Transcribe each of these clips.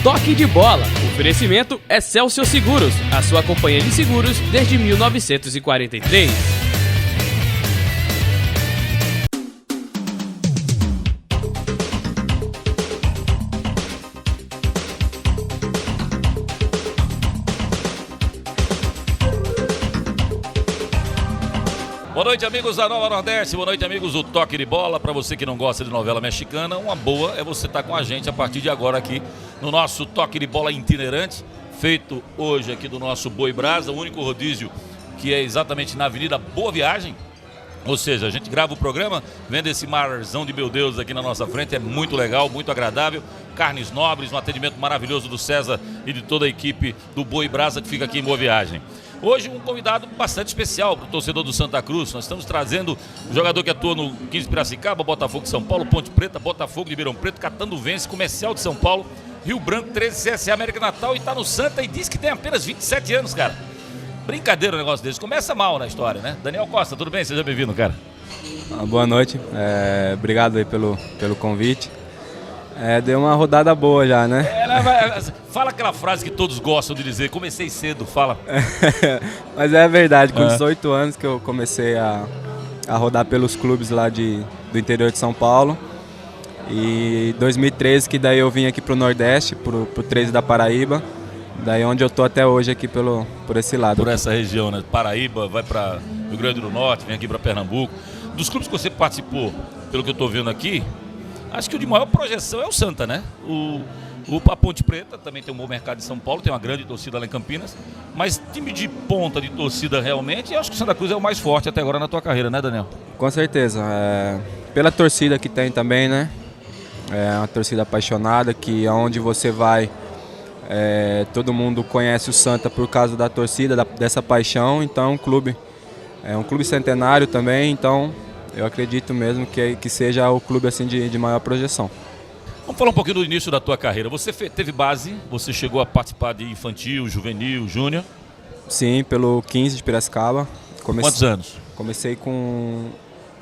Toque de Bola. Oferecimento Excelsior Seguros, a sua companhia de seguros desde 1943. Boa noite, amigos da Nova Nordeste, boa noite, amigos do Toque de Bola. Para você que não gosta de novela mexicana, uma boa é você estar com a gente a partir de agora aqui no nosso Toque de Bola itinerante, feito hoje aqui do nosso Boi Brasa, o único rodízio que é exatamente na Avenida Boa Viagem. Ou seja, a gente grava o programa, vendo esse marzão de meu Deus aqui na nossa frente, é muito legal, muito agradável. Carnes nobres, um atendimento maravilhoso do César e de toda a equipe do Boi Brasa que fica aqui em Boa Viagem. Hoje um convidado bastante especial para o torcedor do Santa Cruz. Nós estamos trazendo um jogador que atua no 15 Piracicaba, Botafogo de São Paulo, Ponte Preta, Botafogo de Ribeirão Preto, Catanduvense, Comercial de São Paulo, Rio Branco, 13 CSA, América Natal, e está no Santa e diz que tem apenas 27 anos, cara. Brincadeira o negócio desse. Começa mal na história, né? Daniel Costa, tudo bem? Seja bem-vindo, cara. Boa noite. Obrigado aí pelo convite. Deu uma rodada boa já, né? Fala aquela frase que todos gostam de dizer, comecei cedo, fala. Mas é verdade, com 18 anos que eu comecei a rodar pelos clubes lá do interior de São Paulo. E 2013 que daí eu vim aqui pro Nordeste, pro 13 da Paraíba. Daí onde eu tô até hoje aqui por esse lado. Por essa região, né? Paraíba, vai para Rio Grande do Norte, vem aqui para Pernambuco. Dos clubes que você participou, pelo que eu tô vendo aqui, acho que o de maior projeção é o Santa, né? A Ponte Preta também tem um bom mercado em São Paulo, tem uma grande torcida lá em Campinas. Mas time de ponta de torcida realmente, eu acho que o Santa Cruz é o mais forte até agora na tua carreira, né, Daniel? Com certeza. Pela torcida que tem também, né? É uma torcida apaixonada, que aonde você vai, todo mundo conhece o Santa por causa da torcida, dessa paixão. Então é um clube centenário também, então eu acredito mesmo que seja o clube assim de maior projeção. Vamos falar um pouquinho do início da tua carreira. Você teve base, você chegou a participar de infantil, juvenil, júnior? Sim, pelo 15 de Piracicaba. Quantos anos? Comecei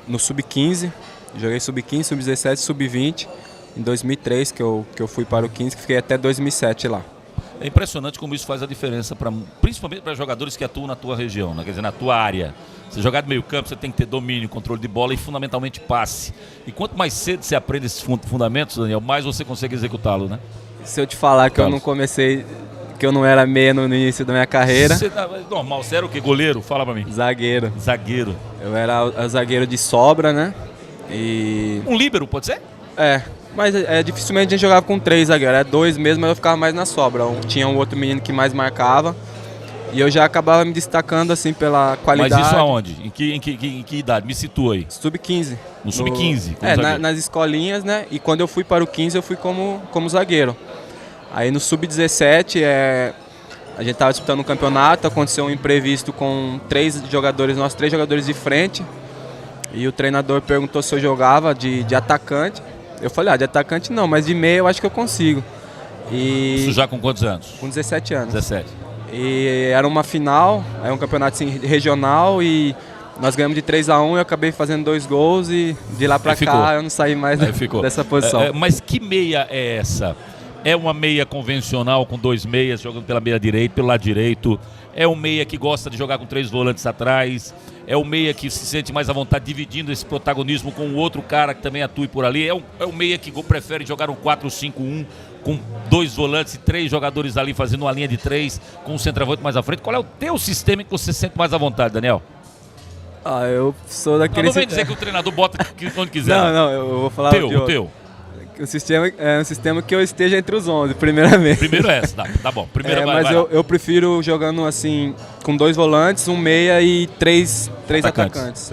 no sub-15, joguei sub-15, sub-17, sub-20. Em 2003 que eu fui para o 15, que fiquei até 2007 lá. É impressionante como isso faz a diferença, principalmente para jogadores que atuam na tua região, né? Quer dizer, na tua área. Você jogar de meio campo, você tem que ter domínio, controle de bola e fundamentalmente passe. E quanto mais cedo você aprende esses fundamentos, Daniel, mais você consegue executá-lo, né? Se eu te falar que eu não comecei, que eu não era meia no início da minha carreira... Normal, você era o quê? Goleiro? Fala pra mim. Zagueiro. Zagueiro. Eu era zagueiro de sobra, né? Um líbero, pode ser? Mas dificilmente a gente jogava com 3 zagueiros, era 2 mesmo, mas eu ficava mais na sobra. Tinha um outro menino que mais marcava e eu já acabava me destacando assim pela qualidade. Mas isso aonde? Em que idade? Me situa aí. Sub-15. No sub-15? Nas escolinhas, né? E quando eu fui para o 15 eu fui como zagueiro. Aí no sub-17 a gente estava disputando um campeonato, aconteceu um imprevisto com 3 jogadores de frente. E o treinador perguntou se eu jogava de atacante. Eu falei, de atacante não, mas de meia eu acho que eu consigo. Isso já com quantos anos? Com 17 anos. 17. E era uma final, um campeonato assim, regional, e nós ganhamos de 3-1, eu acabei fazendo 2 gols e de lá pra cá eu não saí mais dessa posição. Mas que meia é essa? É uma meia convencional com 2 meias jogando pela meia direita, pelo lado direito? É um meia que gosta de jogar com 3 volantes atrás? É o meia que se sente mais à vontade dividindo esse protagonismo com o outro cara que também atue por ali? É o meia que prefere jogar um 4-5-1 com 2 volantes e 3 jogadores ali fazendo uma linha de 3 com um centroavante mais à frente? Qual é o teu sistema em que você se sente mais à vontade, Daniel? Eu sou daquele... Não vem dizer que o treinador bota onde quiser. Não, eu vou falar o teu. O sistema é um sistema que eu esteja entre os 11, primeiramente. Primeiro é essa, tá bom. Mas eu prefiro jogando assim, com 2 volantes, um meia e 3 atacantes.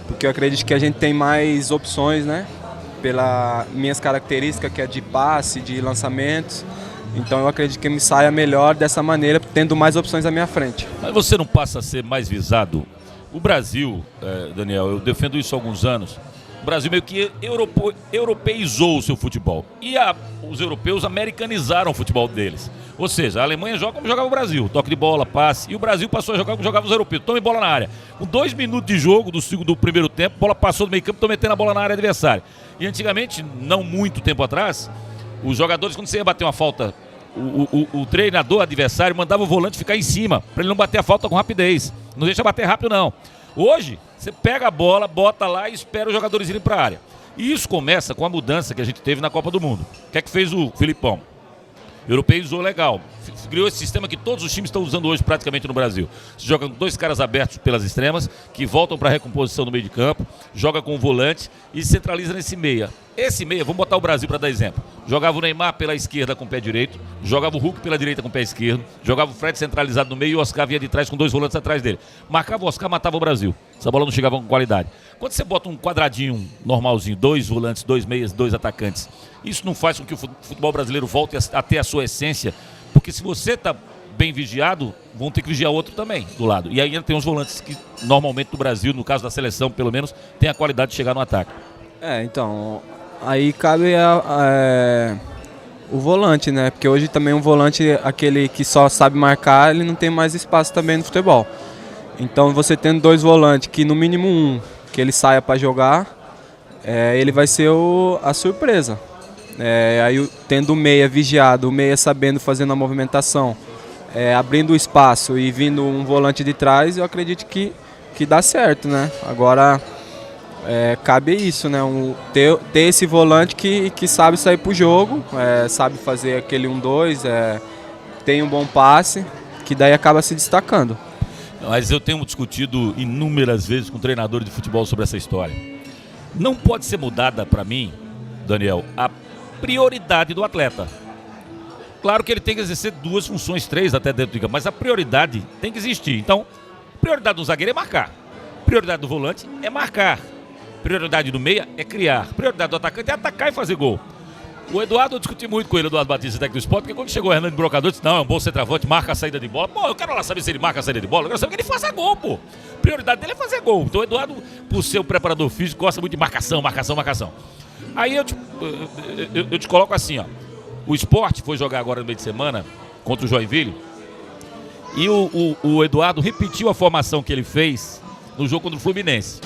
Porque eu acredito que a gente tem mais opções, né? Pelas minhas características, que é de passe, de lançamentos. Então eu acredito que me saia melhor dessa maneira, tendo mais opções à minha frente. Mas você não passa a ser mais visado? O Brasil, Daniel, eu defendo isso há alguns anos. O Brasil meio que europeizou o seu futebol. E os europeus americanizaram o futebol deles. Ou seja, a Alemanha joga como jogava o Brasil. Toque de bola, passe. E o Brasil passou a jogar como jogavam os europeus. Tome bola na área. Com 2 minutos de jogo do primeiro tempo, a bola passou do meio campo, estão metendo a bola na área adversária. E antigamente, não muito tempo atrás, os jogadores, quando você ia bater uma falta o treinador adversário mandava o volante ficar em cima, para ele não bater a falta com rapidez. Não deixa bater rápido, não. Hoje, você pega a bola, bota lá e espera os jogadores irem para a área. E isso começa com a mudança que a gente teve na Copa do Mundo. O que é que fez o Filipão? Europeizou legal. Criou esse sistema que todos os times estão usando hoje praticamente no Brasil. Se joga com 2 caras abertos pelas extremas, que voltam para a recomposição no meio de campo, joga com o volante e centraliza nesse meia. Esse meia, vamos botar o Brasil para dar exemplo. Jogava o Neymar pela esquerda com o pé direito, jogava o Hulk pela direita com o pé esquerdo, jogava o Fred centralizado no meio e o Oscar vinha de trás com 2 volantes atrás dele. Marcava o Oscar, matava o Brasil. Essa bola não chegava com qualidade. Quando você bota um quadradinho normalzinho, 2 volantes, 2 meias, 2 atacantes, isso não faz com que o futebol brasileiro volte a ter a sua essência, porque se você está bem vigiado, vão ter que vigiar outro também do lado. E ainda tem uns volantes que normalmente no Brasil, no caso da seleção pelo menos, tem a qualidade de chegar no ataque. Então, aí cabe o volante, né? Porque hoje também um volante, aquele que só sabe marcar, ele não tem mais espaço também no futebol. Então você tendo 2 volantes, que no mínimo um, que ele saia para jogar, ele vai ser a surpresa. Aí tendo o meia vigiado, o meia sabendo fazendo a movimentação, abrindo o espaço e vindo um volante de trás, eu acredito que dá certo, né? Agora cabe isso, né? Ter esse volante que sabe sair pro jogo, sabe fazer aquele 1-2, tem um bom passe, que daí acaba se destacando. Mas eu tenho discutido inúmeras vezes com treinadores de futebol sobre essa história. Não pode ser mudada para mim, Daniel, a prioridade do atleta. Claro que ele tem que exercer 2 funções, 3 até dentro do campo, mas a prioridade tem que existir. Então, prioridade do zagueiro é marcar, prioridade do volante é marcar, prioridade do meia é criar, prioridade do atacante é atacar e fazer gol. O Eduardo, eu discuti muito com ele, Eduardo Batista, técnico do Sport, porque quando chegou o Hernando Brocador, disse, não, é um bom centroavante, marca a saída de bola. Pô, eu quero lá saber se ele marca a saída de bola, eu quero saber que ele faça gol, pô. A prioridade dele é fazer gol. Então o Eduardo, por ser o preparador físico, gosta muito de marcação. Aí eu te coloco assim, ó. O Sport foi jogar agora no meio de semana contra o Joinville e o Eduardo repetiu a formação que ele fez no jogo contra o Fluminense.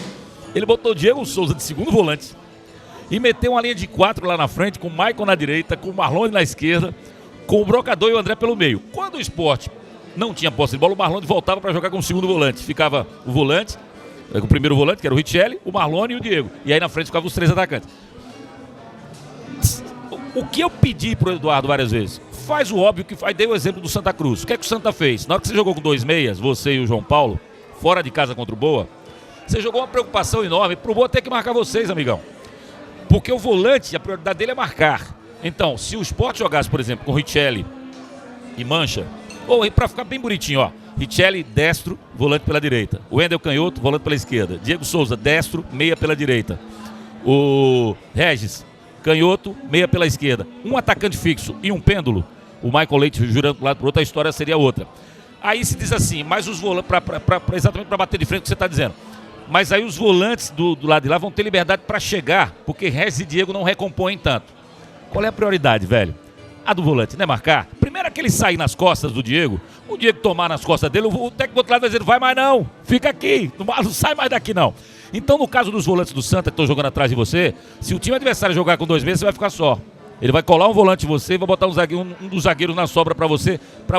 Ele botou o Diego Souza de segundo volante e meteu uma linha de 4 lá na frente, com o Maicon na direita, com o Marlone na esquerda, com o Brocador e o André pelo meio. Quando o Sport não tinha posse de bola, o Marlone voltava para jogar com o segundo volante. Ficava o volante, com o primeiro volante, que era o Richelli, o Marlone e o Diego. E aí na frente ficavam os 3 atacantes. O que eu pedi pro Eduardo várias vezes? Faz o óbvio que faz. Dei o exemplo do Santa Cruz. O que é que o Santa fez? Na hora que você jogou com 2 meias, você e o João Paulo, fora de casa contra o Boa, você jogou uma preocupação enorme pro Boa ter que marcar vocês, amigão. Porque o volante, a prioridade dele é marcar. Então, se o Sport jogasse, por exemplo, com Richelli e Mancha, ou para ficar bem bonitinho, ó, Richelli destro, volante pela direita. O Wendel canhoto, volante pela esquerda. Diego Souza, destro, meia pela direita. O Regis, canhoto, meia pela esquerda. Um atacante fixo e um pêndulo. O Michael Leite jurando para um lado para outro, a história seria outra. Aí se diz assim, mas os volantes, exatamente para bater de frente o que você está dizendo. Mas aí os volantes do lado de lá vão ter liberdade para chegar, porque Regis e Diego não recompõem tanto. Qual é a prioridade, velho? A do volante, né, marcar? Primeiro é que ele sair nas costas do Diego, o Diego tomar nas costas dele, o técnico do outro lado vai dizer, vai mais não, fica aqui, não sai mais daqui não. Então no caso dos volantes do Santa que estão jogando atrás de você, se o time adversário jogar com 2 meses, você vai ficar só. Ele vai colar um volante em você e vai botar um dos zagueiros na sobra para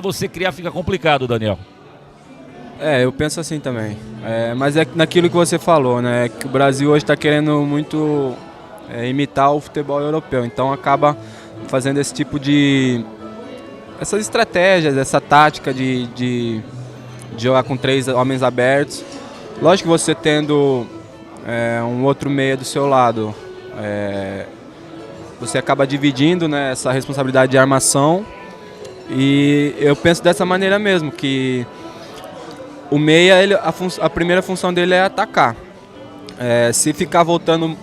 você criar, fica complicado, Daniel. Eu penso assim também. Mas é naquilo que você falou, né? Que o Brasil hoje está querendo muito imitar o futebol europeu. Então acaba fazendo esse tipo de... essas estratégias, essa tática de jogar com 3 homens abertos. Lógico que você tendo um outro meia do seu lado, você acaba dividindo, né, essa responsabilidade de armação. E eu penso dessa maneira mesmo, que o meia, a primeira função dele é atacar. Se ficar voltando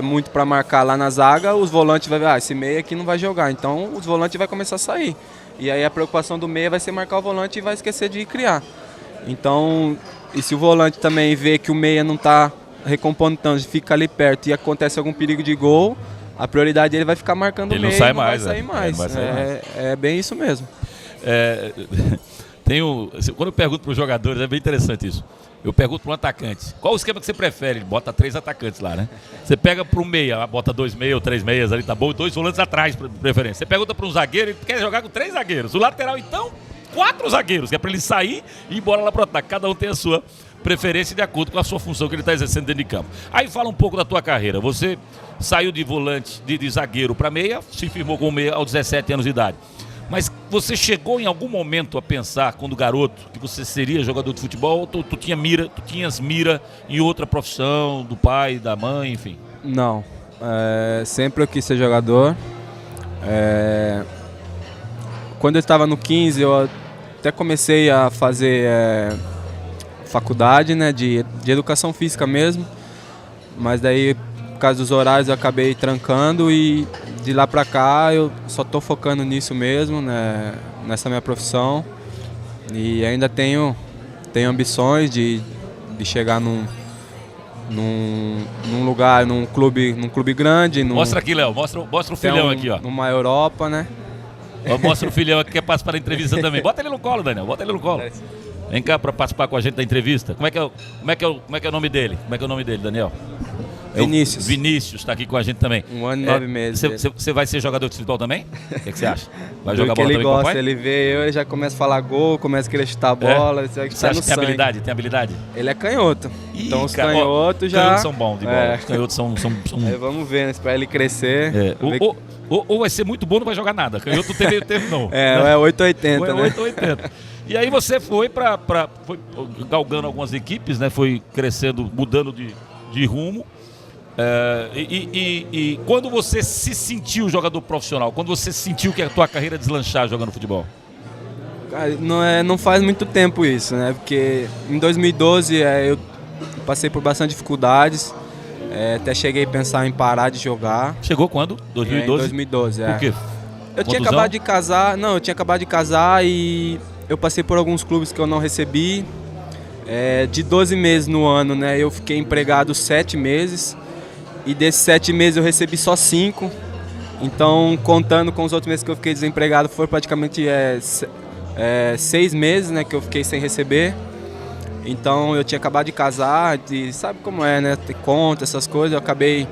muito para marcar lá na zaga, os volantes vão ver, esse meia aqui não vai jogar. Então os volantes vão começar a sair. E aí a preocupação do meia vai ser marcar o volante e vai esquecer de criar. Então, e se o volante também vê que o meia não está recompondo tanto, fica ali perto e acontece algum perigo de gol, a prioridade dele vai ficar marcando o meia e não vai sair mais. É bem isso mesmo. Quando eu pergunto para os jogadores, é bem interessante isso. Eu pergunto para um atacante, qual o esquema que você prefere? Ele bota 3 atacantes lá, né? Você pega para um meia, bota 2 meias ou 3 meias ali, tá bom? 2 volantes atrás, de preferência. Você pergunta para um zagueiro, ele quer jogar com 3 zagueiros. O lateral, então, 4 zagueiros, que é para ele sair e ir embora lá pro ataque. Cada um tem a sua preferência de acordo com a sua função que ele está exercendo dentro de campo. Aí fala um pouco da tua carreira. Você saiu de volante, de zagueiro para meia, se firmou como meia aos 17 anos de idade. Mas você chegou em algum momento a pensar, quando garoto, que você seria jogador de futebol? Ou tu tinhas mira em outra profissão, do pai, da mãe, enfim? Não. Sempre eu quis ser jogador. Quando eu estava no 15, eu até comecei a fazer faculdade, né, de educação física mesmo. Mas daí, por causa dos horários, eu acabei trancando e de lá pra cá eu só tô focando nisso mesmo, né, nessa minha profissão. E ainda tenho ambições de chegar num lugar, num clube grande. Mostra aqui, Léo, mostra o filhão aqui, ó. Numa Europa, né? Mostra o filhão aqui que quer participar da entrevista também. Bota ele no colo, Daniel, bota ele no colo. Vem cá para participar com a gente da entrevista. Como é que é o nome dele? Como é que é o nome dele, Daniel? Vinícius. Vinícius está aqui com a gente também. 1 ano e 9 meses. Você vai ser jogador de futebol também? O que você acha? Vai Do jogar que bola ele também com o gosta, pai? ele vê eu e já começa a falar gol, começa a querer chutar a bola. Isso Você acha que tem habilidade? Tem habilidade? Ele é canhoto. Ih, então os cara, canhotos já... Canhotos são bons de bola. Os canhotos são... Aí vamos ver, né? Pra ele crescer. Ou vai ser muito bom ou não vai jogar nada. Canhoto não tem meio tempo, não. É 880, né? 880. E aí você foi foi galgando algumas equipes, né? Foi crescendo, mudando de rumo. E quando você se sentiu jogador profissional? Quando você sentiu que a tua carreira deslanchar jogando futebol? Cara, não faz muito tempo isso, né? Porque em 2012 eu passei por bastante dificuldades. Até cheguei a pensar em parar de jogar. Chegou quando? 2012? Em 2012, Por quê? Eu tinha acabado de casar. Não, eu tinha acabado de casar e eu passei por alguns clubes que eu não recebi. De 12 meses no ano, né? Eu fiquei empregado 7 meses. E desses 7 meses eu recebi só 5. Então, contando com os outros meses que eu fiquei desempregado, foi praticamente 6 meses, né, que eu fiquei sem receber. Então, eu tinha acabado de casar, sabe como é, né? Ter conta, essas coisas. Eu acabei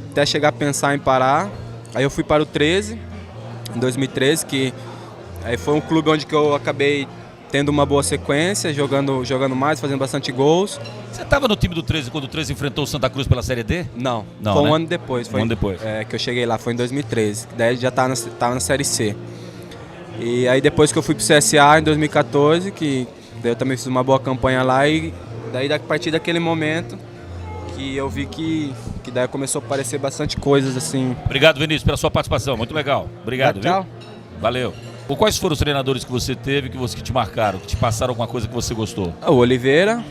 até chegar a pensar em parar. Aí eu fui para o 13, em 2013, que aí foi um clube onde que eu acabei tendo uma boa sequência, jogando mais, fazendo bastante gols. Você estava no time do 13 quando o 13 enfrentou o Santa Cruz pela Série D? Não, foi um né? ano depois. Um ano depois. Que eu cheguei lá, foi em 2013. Daí já tava na Série C. E aí depois que eu fui pro CSA em 2014, que daí eu também fiz uma boa campanha lá, e daí a partir daquele momento que eu vi que daí começou a aparecer bastante coisas assim. Obrigado, Vinícius, pela sua participação, muito legal. Obrigado, tchau. Viu? Valeu. Quais foram os treinadores que você teve, que te marcaram, que te passaram alguma coisa que você gostou? O Oliveira,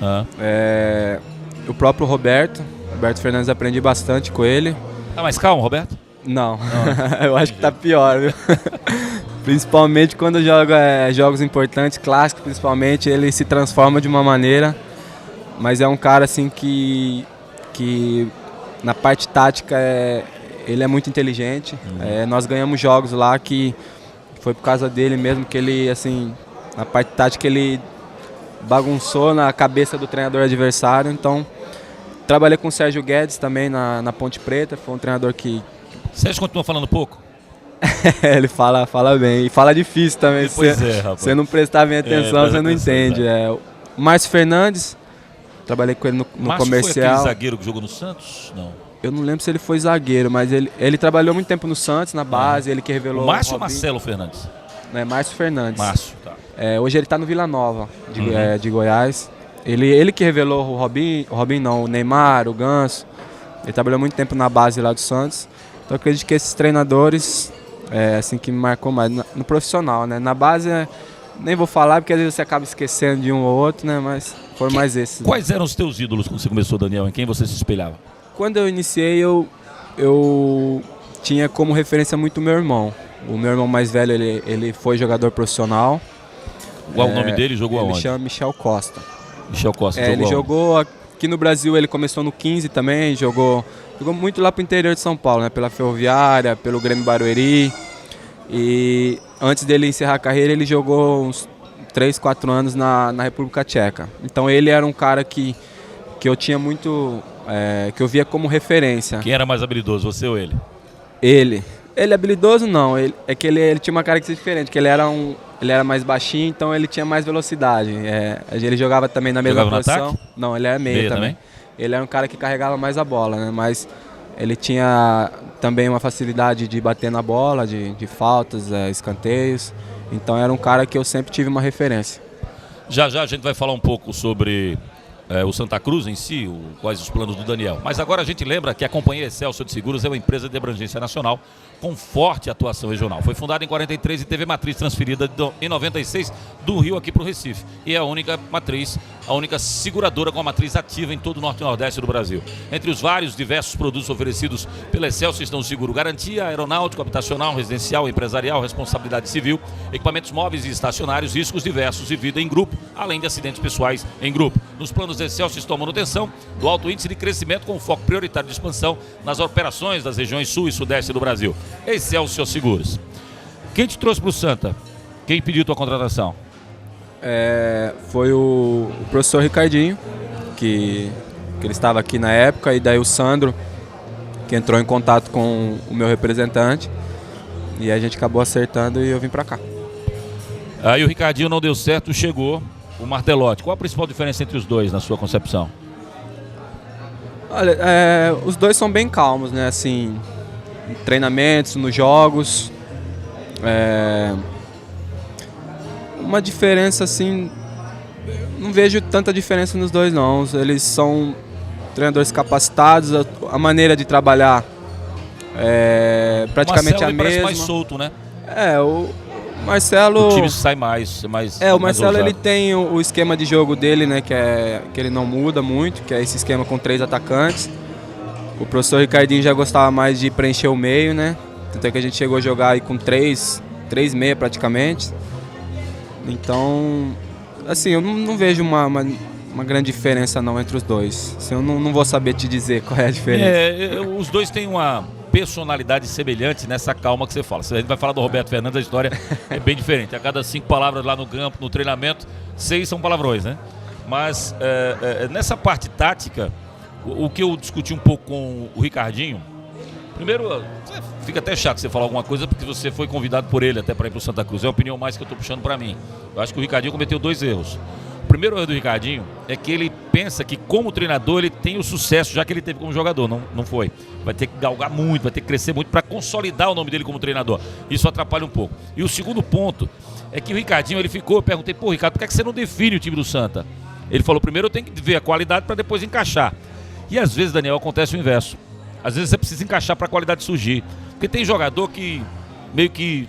o próprio Roberto Fernandes, aprendi bastante com ele. Tá mais calmo, Roberto? Não. Eu acho que tá pior, viu? Principalmente quando joga jogos importantes, clássicos principalmente, ele se transforma de uma maneira, mas é um cara assim que na parte tática ele é muito inteligente. Nós ganhamos jogos lá que foi por causa dele mesmo, que ele, assim, na parte tática ele bagunçou na cabeça do treinador adversário. Então, trabalhei com o Sérgio Guedes também na Ponte Preta, foi um treinador que... Sérgio continua falando pouco? Ele fala bem, e fala difícil também. Rapaz. Se não prestar bem atenção, você não entende. O Márcio Fernandes, trabalhei com ele no comercial. Foi aquele zagueiro que jogou no Santos? Não. Eu não lembro se ele foi zagueiro, mas ele trabalhou muito tempo no Santos, na base, ele que revelou... O Márcio ou Marcelo Fernandes? Márcio Fernandes. Márcio, tá. Hoje ele está no Vila Nova, de Goiás. Ele que revelou o Neymar, o Ganso. Ele trabalhou muito tempo na base lá do Santos. Então eu acredito que esses treinadores, assim, que me marcou mais no profissional, né? Na base, nem vou falar, porque às vezes você acaba esquecendo de um ou outro, né? Mas foram mais esses. Quais eram os teus ídolos quando você começou, Daniel? Em quem você se espelhava? Quando eu iniciei, eu tinha como referência muito o meu irmão. O meu irmão mais velho, ele foi jogador profissional. Qual o nome dele? Jogou aonde? Ele chama Michel Costa. Michel Costa, ele jogou aqui no Brasil, ele começou no 15 também, jogou muito lá pro interior de São Paulo, né? Pela Ferroviária, pelo Grêmio Barueri. E antes dele encerrar a carreira, ele jogou 3, 4 anos na República Tcheca. Então ele era um cara que eu tinha muito, que eu via como referência. Quem era mais habilidoso, você ou ele? Ele é habilidoso não, é que ele tinha uma característica diferente, que ele era mais baixinho, então ele tinha mais velocidade. Ele jogava também na mesma posição. Não, ele era meia também. Ele era um cara que carregava mais a bola, né? Mas ele tinha também uma facilidade de bater na bola, de faltas, escanteios. Então era um cara que eu sempre tive uma referência. Já a gente vai falar um pouco sobre o Santa Cruz em si, quais os planos do Daniel. Mas agora a gente lembra que a Companhia Excelsior de Seguros é uma empresa de abrangência nacional com forte atuação regional. Foi fundada em 43 e teve matriz transferida em 96 do Rio aqui para o Recife. E é a única matriz, a única seguradora com a matriz ativa em todo o Norte e Nordeste do Brasil. Entre os vários diversos produtos oferecidos pela Excelsior estão o seguro garantia, aeronáutico, habitacional, residencial, empresarial, responsabilidade civil, equipamentos móveis e estacionários, riscos diversos e vida em grupo, além de acidentes pessoais em grupo. Nos planos Excelsior estão manutenção do alto índice de crescimento com foco prioritário de expansão nas operações das regiões sul e sudeste do Brasil. Excelsior Seguros. Quem te trouxe para o Santa? Quem pediu tua contratação? Foi o professor Ricardinho, que ele estava aqui na época, e daí o Sandro, que entrou em contato com o meu representante, e a gente acabou acertando e eu vim para cá. Aí o Ricardinho não deu certo, chegou o Martelotti. Qual a principal diferença entre os dois, na sua concepção? Olha, os dois são bem calmos, né? Assim, em treinamentos, nos jogos. Uma diferença, assim, não vejo tanta diferença nos dois, não. Eles são treinadores capacitados, a maneira de trabalhar é praticamente a mesma. Parece mais solto, né? O Marcelo... O time sai mais o Marcelo, ele tem o esquema de jogo dele, né, que ele não muda muito, que é esse esquema com 3 atacantes. O professor Ricardinho já gostava mais de preencher o meio, né? Tanto é que a gente chegou a jogar aí com 3 meia praticamente. Então, assim, eu não vejo uma grande diferença não entre os dois. Assim, eu não vou saber te dizer qual é a diferença. Os dois têm uma personalidade semelhante nessa calma que você fala. Se a gente vai falar do Roberto Fernandes, a história é bem diferente. A cada 5 palavras lá no campo, no treinamento, 6 são palavrões, né? Mas nessa parte tática, o que eu discuti um pouco com o Ricardinho, primeiro, fica até chato você falar alguma coisa porque você foi convidado por ele até para ir para o Santa Cruz. É uma opinião mais que eu estou puxando para mim. Eu acho que o Ricardinho cometeu 2 erros. O primeiro erro do Ricardinho é que ele pensa que como treinador ele tem o sucesso já que ele teve como jogador. Não foi. Vai ter que galgar muito, vai ter que crescer muito para consolidar o nome dele como treinador. Isso atrapalha um pouco. E o segundo ponto é que o Ricardinho, eu perguntei, Ricardo, por que você não define o time do Santa? Ele falou, primeiro eu tenho que ver a qualidade para depois encaixar. E às vezes, Daniel, acontece o inverso. Às vezes você precisa encaixar para a qualidade surgir. Porque tem jogador que meio que,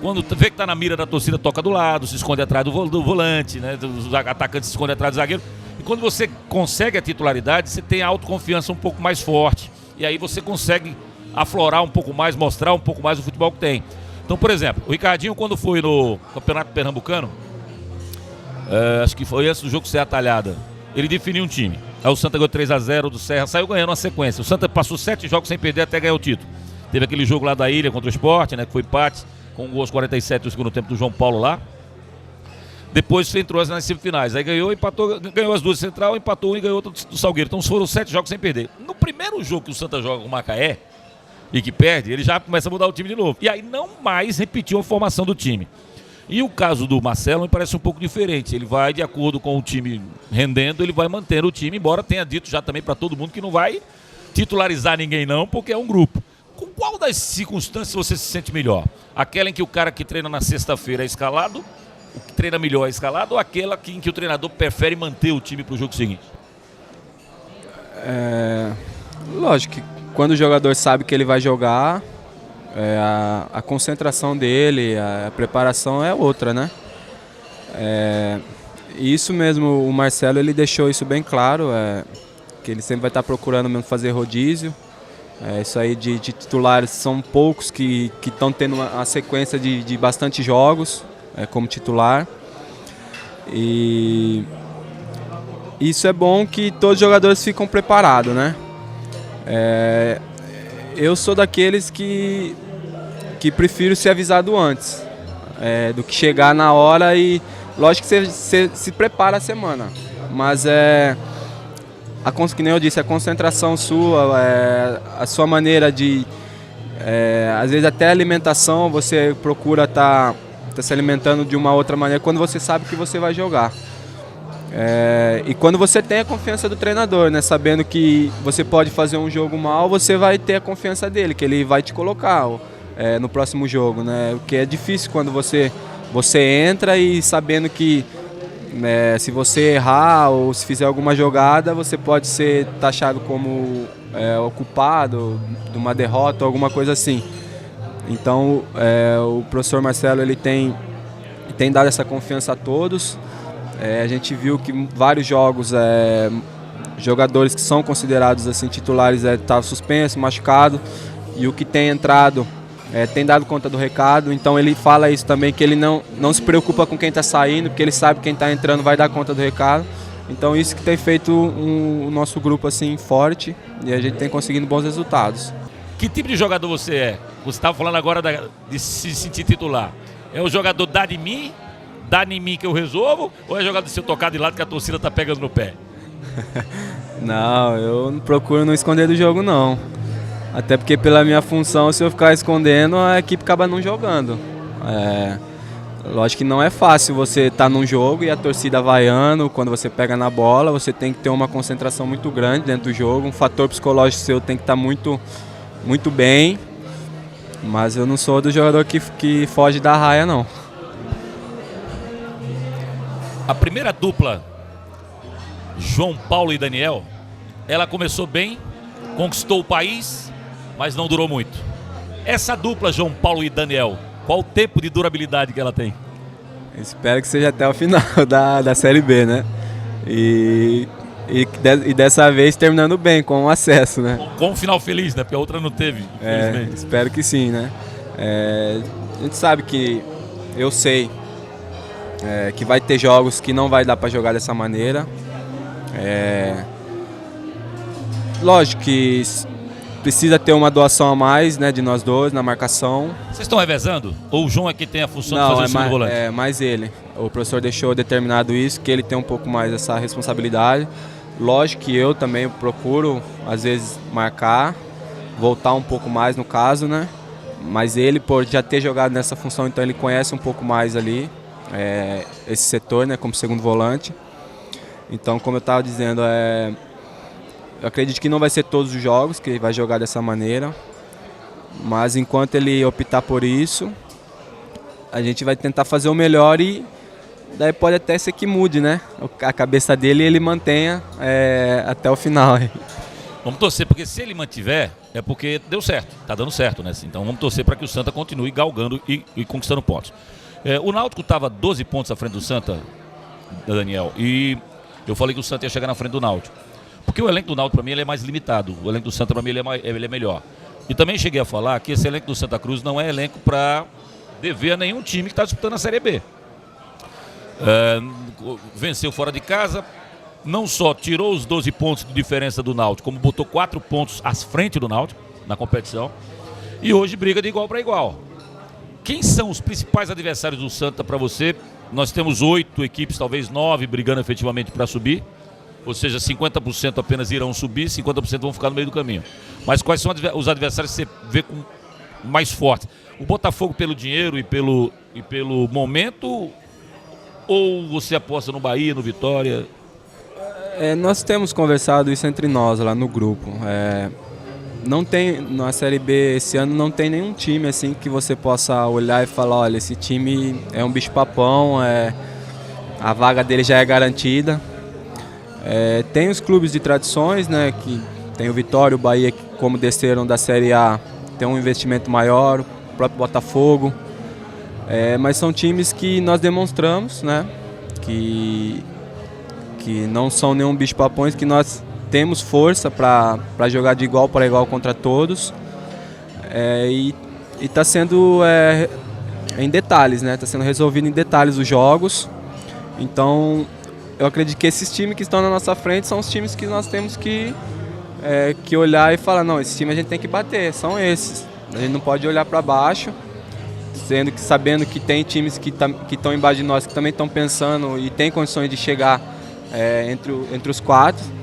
quando vê que está na mira da torcida, toca do lado, se esconde atrás do volante, né? Os atacantes se escondem atrás do zagueiro. E quando você consegue a titularidade, você tem a autoconfiança um pouco mais forte. E aí você consegue aflorar um pouco mais, mostrar um pouco mais o futebol que tem. Então, por exemplo, o Ricardinho, quando foi no Campeonato Pernambucano, acho que foi antes do jogo ser atalhada, ele definiu um time. Aí o Santa ganhou 3-0 do Serra, saiu ganhando uma sequência. O Santa passou 7 jogos sem perder até ganhar o título. Teve aquele jogo lá da Ilha contra o Sport, né, que foi empate, com gols 47 do segundo tempo do João Paulo lá. Depois entrou nas semifinais. Aí ganhou, empatou, ganhou as 2 central, empatou um e ganhou outro do Salgueiro. Então foram 7 jogos sem perder. No primeiro jogo que o Santa joga com o Macaé e que perde, ele já começa a mudar o time de novo. E aí não mais repetiu a formação do time. E o caso do Marcelo me parece um pouco diferente. Ele vai, de acordo com o time rendendo, ele vai manter o time, embora tenha dito já também para todo mundo que não vai titularizar ninguém não, porque é um grupo. Com qual das circunstâncias você se sente melhor? Aquela em que o cara que treina na sexta-feira é escalado, o que treina melhor é escalado, ou aquela em que o treinador prefere manter o time para o jogo seguinte? Lógico que quando o jogador sabe que ele vai jogar, a concentração dele, a preparação é outra, né? Isso mesmo, o Marcelo, ele deixou isso bem claro, que ele sempre vai estar procurando mesmo fazer rodízio. Isso aí de titulares são poucos que estão tendo uma sequência de bastante jogos como titular. E isso é bom que todos os jogadores ficam preparados, né? Eu sou daqueles que prefiro ser avisado antes, do que chegar na hora e Lógico que você se prepara a semana, mas que nem eu disse, a concentração sua, a sua maneira de, às vezes até a alimentação, você procura tá se alimentando de uma outra maneira quando você sabe que você vai jogar. E quando você tem a confiança do treinador, né, sabendo que você pode fazer um jogo mal, você vai ter a confiança dele, que ele vai te colocar no próximo jogo, né? O que é difícil quando você entra e sabendo que se você errar ou se fizer alguma jogada, você pode ser taxado como o culpado de uma derrota ou alguma coisa assim. Então, o professor Marcelo ele tem dado essa confiança a todos. A gente viu que vários jogos, jogadores que são considerados assim, titulares estavam suspensos, machucados, e o que tem entrado tem dado conta do recado. Então ele fala isso também, que ele não se preocupa com quem está saindo, porque ele sabe que quem está entrando vai dar conta do recado. Então isso que tem feito o nosso grupo assim forte, e a gente tem conseguido bons resultados. Que tipo de jogador você é? Você estava falando agora de se sentir titular. É o jogador dá em mim que eu resolvo, ou é jogador de ser tocado de lado que a torcida está pegando no pé? Não, eu não procuro não esconder do jogo não. Até porque pela minha função, se eu ficar escondendo, a equipe acaba não jogando. Lógico que não é fácil você estar num jogo e a torcida vaiando, quando você pega na bola, você tem que ter uma concentração muito grande dentro do jogo, um fator psicológico seu tem que estar muito, muito bem, mas eu não sou do jogador que foge da raia não. A primeira dupla, João Paulo e Daniel, ela começou bem, conquistou o país, mas não durou muito. Essa dupla, João Paulo e Daniel, qual o tempo de durabilidade que ela tem? Espero que seja até o final da Série B, né? E dessa vez terminando bem, com o acesso, né? Com um final feliz, né? Porque a outra não teve, infelizmente. Espero que sim, né? A gente sabe que eu sei que vai ter jogos que não vai dar para jogar dessa maneira. Lógico que precisa ter uma doação a mais, né, de nós dois na marcação. Vocês estão revezando? Ou o João é que tem a função de fazer o segundo volante? É mais ele. O professor deixou determinado isso, que ele tem um pouco mais essa responsabilidade. Lógico que eu também procuro, às vezes, marcar, voltar um pouco mais no caso, né? Mas ele, por já ter jogado nessa função, então ele conhece um pouco mais ali esse setor, né, como segundo volante. Então, como eu estava dizendo, eu acredito que não vai ser todos os jogos que ele vai jogar dessa maneira, mas enquanto ele optar por isso, a gente vai tentar fazer o melhor e daí pode até ser que mude, né? A cabeça dele ele mantenha até o final. Vamos torcer, porque se ele mantiver, é porque deu certo, tá dando certo, né? Então vamos torcer para que o Santa continue galgando e conquistando pontos. O Náutico estava 12 pontos à frente do Santa, Daniel, e eu falei que o Santa ia chegar na frente do Náutico. Porque o elenco do Náutico, para mim, ele é mais limitado. O elenco do Santa, para mim, ele é melhor. E também cheguei a falar que esse elenco do Santa Cruz não é elenco para dever a nenhum time que está disputando a Série B. Venceu fora de casa, não só tirou os 12 pontos de diferença do Náutico, como botou 4 pontos à frente do Náutico na competição. E hoje briga de igual para igual. Quem são os principais adversários do Santa para você? Nós temos 8 equipes, talvez 9, brigando efetivamente para subir. Ou seja, 50% apenas irão subir, 50% vão ficar no meio do caminho. Mas quais são os adversários que você vê com mais fortes? O Botafogo pelo dinheiro e pelo momento? Ou você aposta no Bahia, no Vitória? Nós temos conversado isso entre nós lá no grupo. Não tem, na Série B esse ano não tem nenhum time assim que você possa olhar e falar, olha, esse time é um bicho-papão, a vaga dele já é garantida. Tem os clubes de tradições, né, que tem o Vitória, o Bahia, que como desceram da Série A, tem um investimento maior, o próprio Botafogo. Mas são times que nós demonstramos, né, que não são nenhum bicho-papões, que nós temos força para jogar de igual para igual contra todos. E está sendo em detalhes, né, está sendo resolvido em detalhes os jogos. Então, eu acredito que esses times que estão na nossa frente são os times que nós temos que olhar e falar, não, esse time a gente tem que bater, são esses. A gente não pode olhar para baixo, sabendo que tem times que estão embaixo de nós, que também estão pensando e tem condições de chegar entre os 4.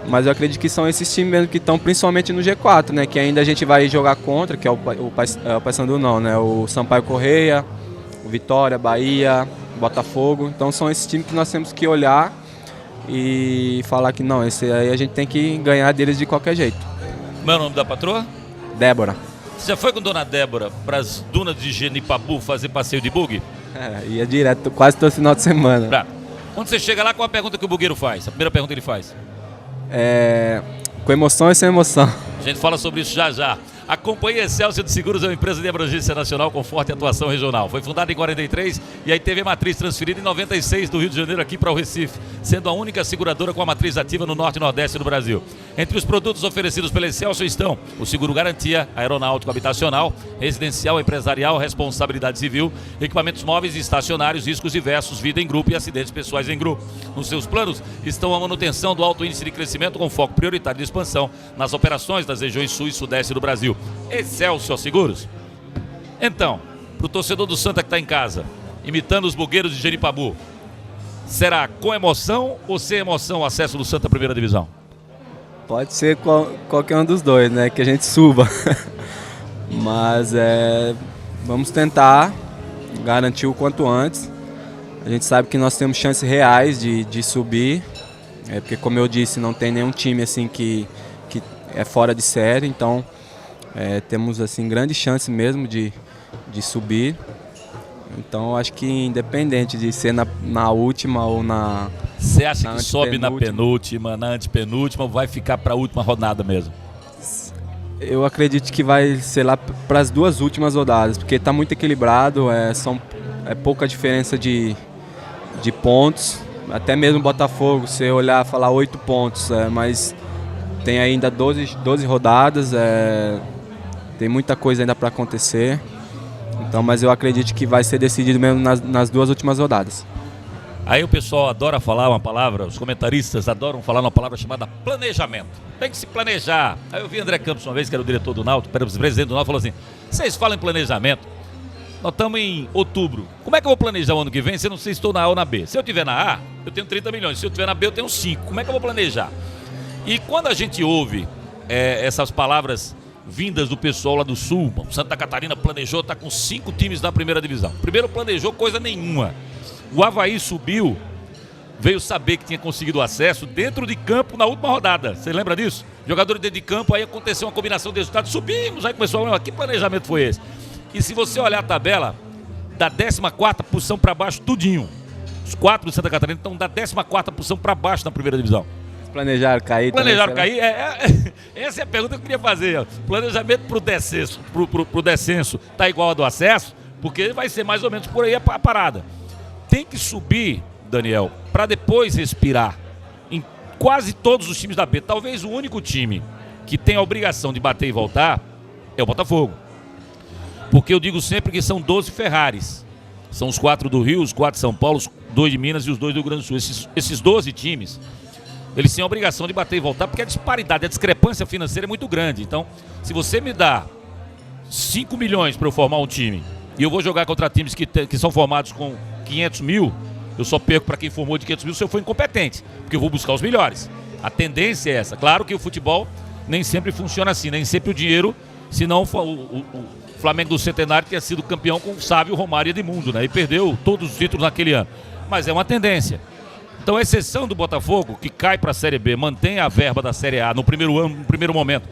Mas eu acredito que são esses times mesmo que estão principalmente no G4, né? Que ainda a gente vai jogar contra, que é o Paysandu não, né? O Sampaio Corrêa, o Vitória, Bahia, Botafogo. Então são esses times que nós temos que olhar e falar que não, esse aí a gente tem que ganhar deles de qualquer jeito. Como é o nome da patroa? Débora. Você já foi com Dona Débora para as dunas de Genipabu fazer passeio de bug? Ia direto, quase todo final de semana. Quando você chega lá, qual a pergunta que o bugueiro faz? A primeira pergunta que ele faz? Com emoção e sem emoção. A gente fala sobre isso já já. A Companhia Excelsior de Seguros é uma empresa de abrangência nacional com forte atuação regional. Foi fundada em 43 e aí teve a matriz transferida em 96 do Rio de Janeiro aqui para o Recife, sendo a única seguradora com a matriz ativa no norte e nordeste do Brasil. Entre os produtos oferecidos pela Excelsior estão o seguro garantia, aeronáutico habitacional, residencial, empresarial, responsabilidade civil, equipamentos móveis e estacionários, riscos diversos, vida em grupo e acidentes pessoais em grupo. Nos seus planos estão a manutenção do alto índice de crescimento com foco prioritário de expansão nas operações das regiões sul e sudeste do Brasil. Excelsior Seguros. Então, para o torcedor do Santa que está em casa, imitando os bugueiros de Genipabu, será com emoção ou sem emoção o acesso do Santa à primeira divisão? Pode ser qualquer um dos dois, né? Que a gente suba. Mas vamos tentar garantir o quanto antes. A gente sabe que nós temos chances reais de subir. Porque, como eu disse, não tem nenhum time assim que é fora de série. Então, temos assim grande chance mesmo de subir. Então acho que independente de ser na última ou na... Você acha que sobe na penúltima, na antepenúltima, ou vai ficar para a última rodada mesmo? Eu acredito que vai ser lá para as 2 últimas rodadas, porque está muito equilibrado, é pouca diferença de pontos. Até mesmo o Botafogo, você olhar e falar 8 pontos, mas tem ainda 12 rodadas, tem muita coisa ainda para acontecer. Então, mas eu acredito que vai ser decidido mesmo nas 2 últimas rodadas. Aí o pessoal adora falar uma palavra, os comentaristas adoram falar uma palavra chamada planejamento. Tem que se planejar. Aí eu vi André Campos uma vez, que era o diretor do Náutico, o presidente do Náutico, falou assim: vocês falam em planejamento, nós estamos em outubro. Como é que eu vou planejar o ano que vem se eu não sei se estou na A ou na B? Se eu estiver na A, eu tenho 30 milhões. Se eu estiver na B, eu tenho 5. Como é que eu vou planejar? E quando a gente ouve essas palavras vindas do pessoal lá do Sul, Santa Catarina planejou, está com 5 times na primeira divisão. Primeiro planejou coisa nenhuma. O Avaí subiu, veio saber que tinha conseguido acesso dentro de campo na última rodada. Você lembra disso? Jogadores dentro de campo, aí aconteceu uma combinação de resultados, subimos, aí começou a... Que planejamento foi esse? E se você olhar a tabela, da 14ª posição para baixo, tudinho. Os 4 do Santa Catarina estão da 14ª posição para baixo na primeira divisão. Planejaram cair? Planejaram cair? Essa é a pergunta que eu queria fazer. Ó. Planejamento pro descenso tá igual ao do acesso, porque vai ser mais ou menos por aí a parada. Tem que subir, Daniel, para depois respirar. Em quase todos os times da B, talvez o único time que tem a obrigação de bater e voltar é o Botafogo. Porque eu digo sempre que são 12 Ferraris. São os 4 do Rio, os 4 de São Paulo, os 2 de Minas e os 2 do Rio Grande do Sul. Esses 12 times, eles têm a obrigação de bater e voltar, porque a disparidade, a discrepância financeira é muito grande. Então, se você me dá 5 milhões para eu formar um time, e eu vou jogar contra times que são formados com 500 mil, eu só perco para quem formou de 500 mil se eu for incompetente, porque eu vou buscar os melhores. A tendência é essa. Claro que o futebol nem sempre funciona assim, nem sempre o dinheiro, senão o Flamengo do Centenário tinha sido campeão com o Sávio, Romário e Edmundo, né? E perdeu todos os títulos naquele ano. Mas é uma tendência. Então, a exceção do Botafogo, que cai para a Série B, mantém a verba da Série A no primeiro momento,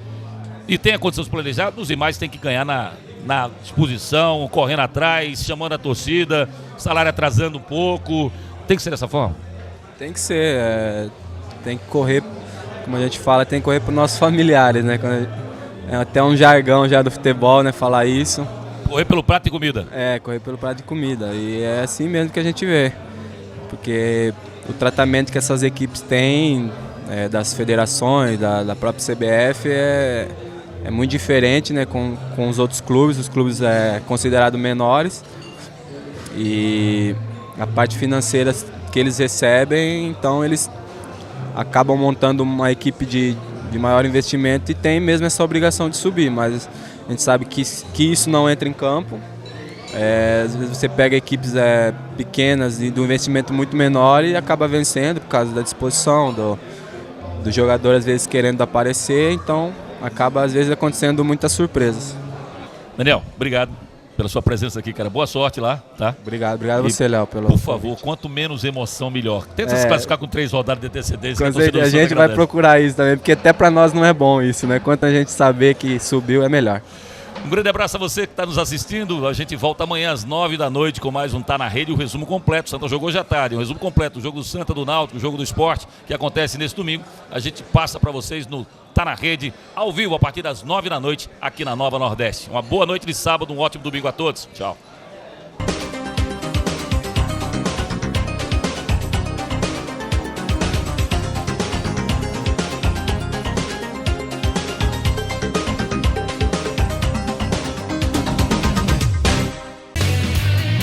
e tem a condição de planejar, os demais têm que ganhar na disposição, correndo atrás, chamando a torcida, salário atrasando um pouco. Tem que ser dessa forma? Tem que ser. Tem que correr, como a gente fala, tem que correr para os nossos familiares, né? É até um jargão já do futebol, né? Falar isso. Correr pelo prato de comida. Correr pelo prato de comida. E é assim mesmo que a gente vê. Porque o tratamento que essas equipes têm, das federações, da própria CBF, é muito diferente, né, com os outros clubes. Os clubes considerados menores. E a parte financeira que eles recebem, então eles acabam montando uma equipe de maior investimento e tem mesmo essa obrigação de subir. Mas a gente sabe que isso não entra em campo. Às vezes você pega equipes pequenas e do investimento muito menor e acaba vencendo por causa da disposição do jogador, às vezes querendo aparecer, então acaba às vezes acontecendo muitas surpresas. Daniel, obrigado pela sua presença aqui, cara. Boa sorte lá, tá? Obrigado a você, Léo, pelo Por favor, quanto menos emoção, melhor. Tenta se classificar com 3 rodadas de antecedência. A gente vai procurar isso também, porque até pra nós não é bom isso, né? Quanto a gente saber que subiu, é melhor. Um grande abraço a você que está nos assistindo. A gente volta amanhã às 9 da noite com mais um Tá na Rede, o resumo completo. O Santa jogou hoje à tarde, o resumo completo do jogo do Santa, do Náutico, o jogo do Sport, que acontece nesse domingo. A gente passa para vocês no Tá na Rede, ao vivo, a partir das 9 da noite, aqui na Nova Nordeste. Uma boa noite de sábado, um ótimo domingo a todos. Tchau.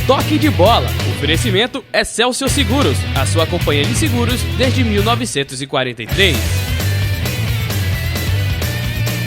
Toque de bola. Oferecimento Excelsior Seguros, a sua companhia de seguros desde 1943.